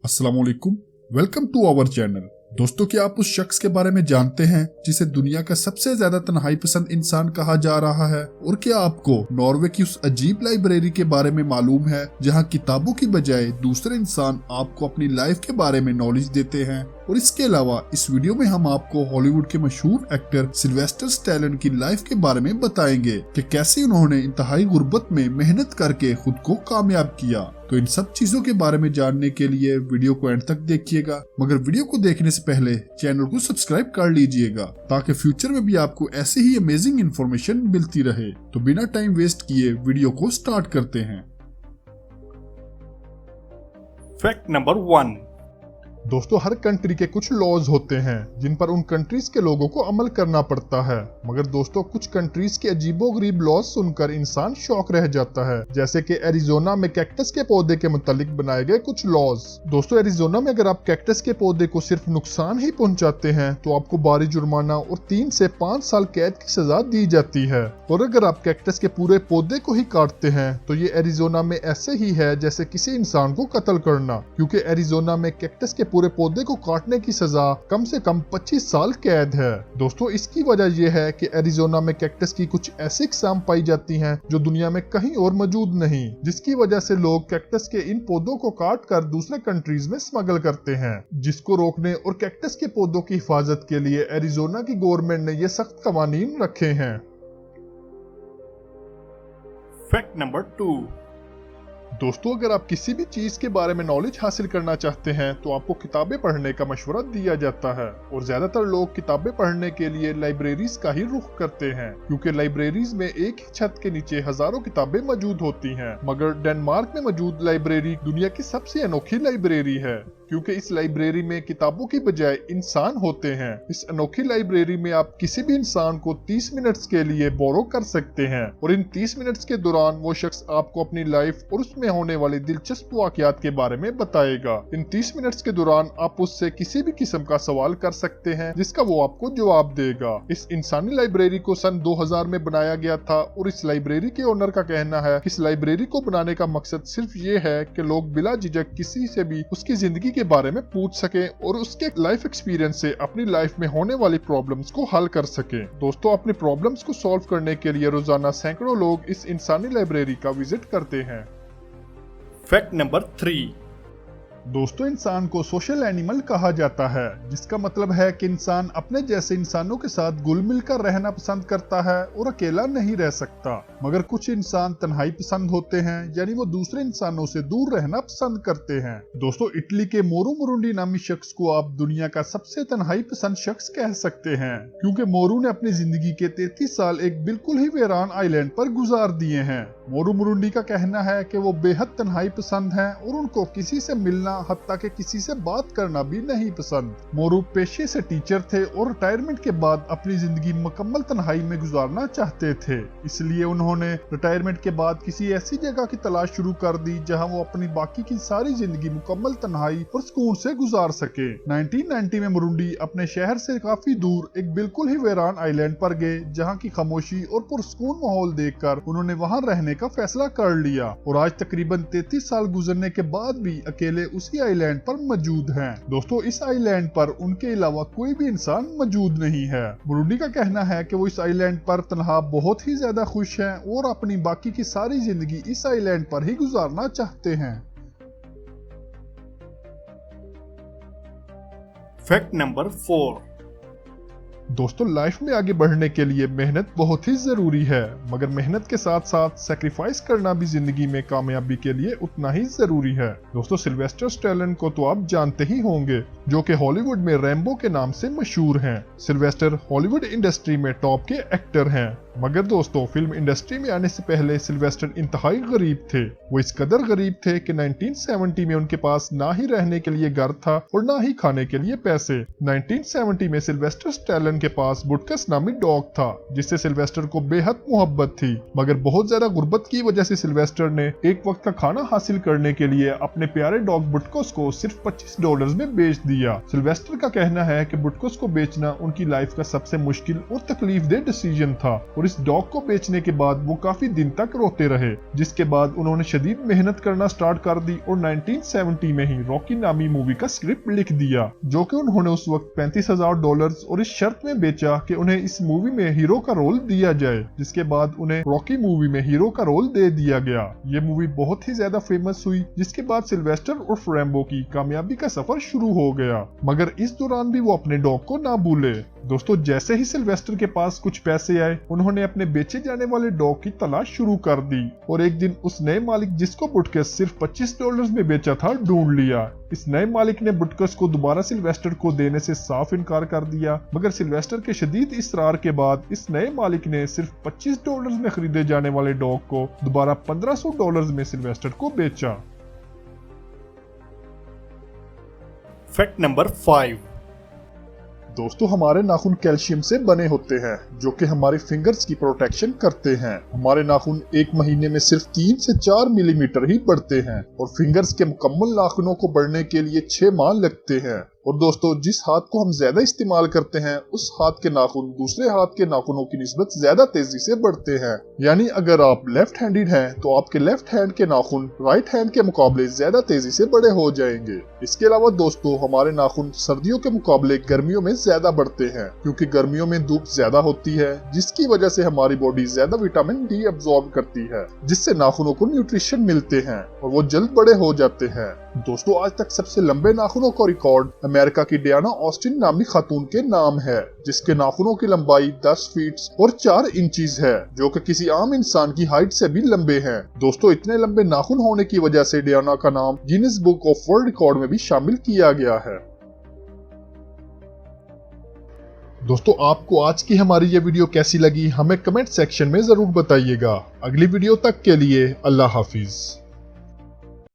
अस्सलाम वालेकुम, welcome to our channel. दोस्तों, क्या आप उस शख्स के बारे में जानते हैं जिसे दुनिया का सबसे ज्यादा तन्हाई पसंद इंसान कहा जा रहा है? और क्या आपको नॉर्वे की उस अजीब लाइब्रेरी के बारे में मालूम है जहां किताबों की बजाय दूसरे इंसान आपको अपनी लाइफ के बारे में नॉलेज देते हैं? और इसके अलावा इस वीडियो में हम आपको हॉलीवुड के मशहूर एक्टर सिल्वेस्टर स्टैलोन की लाइफ के बारे में बताएंगे कि कैसे उन्होंने इंतहाई गुर्बत में मेहनत करके खुद को कामयाब किया। तो इन सब चीजों के बारे में जानने के लिए वीडियो को एंड तक देखिएगा, मगर वीडियो को देखने से पहले चैनल को सब्सक्राइब कर लीजिएगा ताकि फ्यूचर में भी आपको ऐसी ही अमेजिंग इन्फॉर्मेशन मिलती रहे। तो बिना टाइम वेस्ट किए वीडियो को स्टार्ट करते हैं। Fact number 1। दोस्तों, हर कंट्री के कुछ लॉज होते हैं जिन पर उन कंट्रीज के लोगों को अमल करना पड़ता है, मगर दोस्तों कुछ कंट्रीज के अजीबोगरीब लॉज सुनकर इंसान शॉक रह जाता है। जैसे कि एरिजोना में कैक्टस के पौधे के मुतालिक बनाए गए कुछ लॉज। दोस्तों, एरिजोना में अगर आप कैक्टस के पौधे को सिर्फ नुकसान ही पहुंचाते हैं तो आपको भारी जुर्माना और 3 से 5 साल कैद की सजा दी जाती है। और अगर आप कैक्टस के पूरे पौधे को ही काटते हैं तो ये एरिजोना में ऐसे ही है जैसे किसी इंसान को कत्ल करना, क्योंकि एरिजोना में कैक्टस के पूरे पौधे को काटने की सजा कम से कम 25 साल कैद है। दोस्तों, इसकी वजह यह है कि एरिजोना में कैक्टस की कुछ ऐसी किस्म पाई जाती हैं जो दुनिया में कहीं और मौजूद नहीं, जिसकी वजह से लोग कैक्टस के इन पौधों को काट कर दूसरे कंट्रीज में स्मगल करते हैं। जिसको रोकने और कैक्टस के पौधों की हिफाजत के लिए एरिजोना की गवर्नमेंट ने ये सख्त कवानीन रखे हैं। Fact number 2। दोस्तों, अगर आप किसी भी चीज के बारे में नॉलेज हासिल करना चाहते हैं तो आपको किताबें पढ़ने का मशवरा दिया जाता है, और ज्यादातर लोग किताबें पढ़ने के लिए लाइब्रेरीज का ही रुख करते हैं, क्योंकि लाइब्रेरीज में एक ही छत के नीचे हजारों किताबें मौजूद होती हैं। मगर डेनमार्क में मौजूद लाइब्रेरी दुनिया की सबसे अनोखी लाइब्रेरी है, क्योंकि इस लाइब्रेरी में किताबों की बजाय इंसान होते हैं। इस अनोखी लाइब्रेरी में आप किसी भी इंसान को 30 मिनट्स के लिए बोरो कर सकते हैं, और इन 30 मिनट्स के दौरान वो शख्स आपको अपनी लाइफ और उसमें होने वाली दिलचस्प वाकयात के बारे में बताएगा। इन 30 मिनट्स के दौरान आप उससे किसी भी किस्म का सवाल कर सकते हैं जिसका वो आपको जवाब देगा। इस इंसानी लाइब्रेरी को सन 2000 में बनाया गया था, और इस लाइब्रेरी के ओनर का कहना है कि इस लाइब्रेरी को बनाने का मकसद सिर्फ ये है कि लोग बिला झिझक किसी से भी उसकी जिंदगी के बारे में पूछ सके और उसके लाइफ एक्सपीरियंस से अपनी लाइफ में होने वाली प्रॉब्लम्स को हल कर सके। दोस्तों, अपनी प्रॉब्लम्स को सॉल्व करने के लिए रोजाना सैकड़ों लोग इस इंसानी लाइब्रेरी का विजिट करते हैं। Fact number 3। दोस्तों, इंसान को सोशल एनिमल कहा जाता है, जिसका मतलब है कि इंसान अपने जैसे इंसानों के साथ घुल मिल कर रहना पसंद करता है और अकेला नहीं रह सकता। मगर कुछ इंसान तन्हाई पसंद होते हैं, यानी वो दूसरे इंसानों से दूर रहना पसंद करते हैं। दोस्तों, इटली के मोरू मुरुंडी नामी शख्स को आप दुनिया का सबसे तन्हाई पसंद शख्स कह सकते हैं, क्योंकि मोरू ने अपनी जिंदगी के 33 साल एक बिल्कुल ही वीरान आइलैंड पर गुजार दिए हैं। मोरू मुरुंडी का कहना है कि वो बेहद तन्हाई पसंद हैं और उनको किसी से मिलना, हत्ता के किसी से बात करना भी नहीं पसंद। मोरू पेशे से टीचर थे और रिटायरमेंट के बाद अपनी जिंदगी मुकम्मल तन्हाई में गुजारना चाहते थे, इसलिए उन्होंने रिटायरमेंट के बाद किसी ऐसी जगह की तलाश शुरू कर दी जहां वो अपनी बाकी की सारी जिंदगी मुकम्मल तन्हाई और सुकून से गुजार सके। 1990 में मुरुंडी अपने शहर से काफी दूर एक बिल्कुल ही वीरान आइलैंड पर गए, जहां की खामोशी और पुरसुकून माहौल देखकर उन्होंने वहां रहने का फैसला कर लिया, और आज तकरीबन 33 साल गुजरने के बाद भी अकेले उसी आइलैंड पर मौजूद हैं। दोस्तों, इस आइलैंड पर उनके अलावा कोई भी इंसान मौजूद नहीं है। मुरुंडी का कहना है कि वो इस आइलैंड पर तन्हा बहुत ही ज्यादा खुश हैं और अपनी बाकी की सारी जिंदगी इस आइलैंड पर ही गुजारना चाहते हैं। Fact number 4। दोस्तों, लाइफ में आगे बढ़ने के लिए मेहनत बहुत ही जरूरी है, मगर मेहनत के साथ साथ सैक्रिफाइस करना भी जिंदगी में कामयाबी के लिए उतना ही जरूरी है। दोस्तों, सिल्वेस्टर स्टैलोन को तो आप जानते ही होंगे, जो कि हॉलीवुड में रैम्बो के नाम से मशहूर हैं। सिल्वेस्टर हॉलीवुड इंडस्ट्री में टॉप के एक्टर हैं, मगर दोस्तों फिल्म इंडस्ट्री में आने से पहले सिल्वेस्टर इंतहाई गरीब थे। वो इस कदर गरीब थे कि 1970 में उनके पास ना ही रहने के लिए घर था और ना ही खाने के लिए पैसे। 1970 में सिल्वेस्टर स्टैलोन के पास बुटकस नामी डॉग था, जिससे सिल्वेस्टर को बेहद मोहब्बत थी, मगर बहुत ज्यादा गुर्बत की वजह से सिल्वेस्टर ने एक वक्त का खाना हासिल करने के लिए अपने प्यारे डॉग बुटकस को सिर्फ $25 में बेच दिया। सिल्वेस्टर का कहना है कि बुटकस को बेचना उनकी लाइफ का सबसे मुश्किल और तकलीफदेह डिसीजन था, और इस डॉग को बेचने के बाद वो काफी दिन तक रोते रहे, जिसके बाद उन्होंने शदीद मेहनत करना स्टार्ट कर दी और 1970 में ही रॉकी नामी मूवी का स्क्रिप्ट लिख दिया, जो कि उन्होंने उस वक्त $35,000 और इस शर्त में बेचा कि उन्हें इस मूवी में हीरो का रोल दिया जाए, जिसके बाद उन्हें रॉकी मूवी में हीरो का रोल दे दिया गया। ये मूवी बहुत ही ज्यादा फेमस हुई, जिसके बाद सिल्वेस्टर और रैम्बो की कामयाबी का सफर शुरू हो गया, मगर इस दौरान भी वो अपने डॉग को ना भूले। दोस्तों, जैसे ही सिल्वेस्टर के पास कुछ पैसे आए, उन्होंने अपने बेचे जाने वाले डॉग की तलाश शुरू कर दी और एक दिन उस नए मालिक जिसको बुटकस सिर्फ $25 में बेचा था ढूंढ लिया। इस नए मालिक ने बुटकस को दोबारा सिल्वेस्टर को देने से साफ इनकार कर दिया, मगर सिल्वेस्टर के शदीद इसरार के बाद इस नए मालिक ने सिर्फ $25 में खरीदे जाने वाले डॉग को दोबारा $1500 में सिल्वेस्टर को बेचा। Fact number 5। दोस्तों, हमारे नाखून कैल्शियम से बने होते हैं, जो कि हमारी फिंगर्स की प्रोटेक्शन करते हैं। हमारे नाखून एक महीने में सिर्फ 3 से 4 मिलीमीटर ही बढ़ते हैं और फिंगर्स के मुकम्मल नाखूनों को बढ़ने के लिए 6 माह लगते हैं। और दोस्तों, जिस हाथ को हम ज्यादा इस्तेमाल करते हैं, उस हाथ के नाखून दूसरे हाथ के नाखूनों की निस्बत ज्यादा तेजी से बढ़ते हैं। यानी अगर आप लेफ्ट हैंडेड हैं, तो आपके लेफ्ट हैंड के नाखून राइट हैंड के मुकाबले ज्यादा तेजी से बड़े हो जाएंगे। इसके अलावा दोस्तों, हमारे नाखून सर्दियों के मुकाबले गर्मियों में ज्यादा बढ़ते हैं, क्योंकि गर्मियों में धूप ज्यादा होती है, जिसकी वजह से हमारी बॉडी ज्यादा विटामिन डी अब्सॉर्ब करती है, जिससे नाखूनों को न्यूट्रिशन मिलते हैं और वो जल्द बड़े हो जाते हैं। दोस्तों, आज तक सबसे लंबे नाखूनों का रिकॉर्ड अमेरिका की डियाना ऑस्टिन नामी खातून के नाम है, जिसके नाखूनों की लंबाई 10 फीट और 4 इंचीज है, जो कि किसी आम इंसान की हाइट से भी लंबे हैं। दोस्तों, इतने लंबे नाखून होने की वजह से डियाना का नाम Guinness book of world record में भी शामिल किया गया है। दोस्तों, आपको आज की हमारी ये वीडियो कैसी लगी, हमें कमेंट सेक्शन में जरूर बताइएगा। अगली वीडियो तक के लिए अल्लाह हाफिज।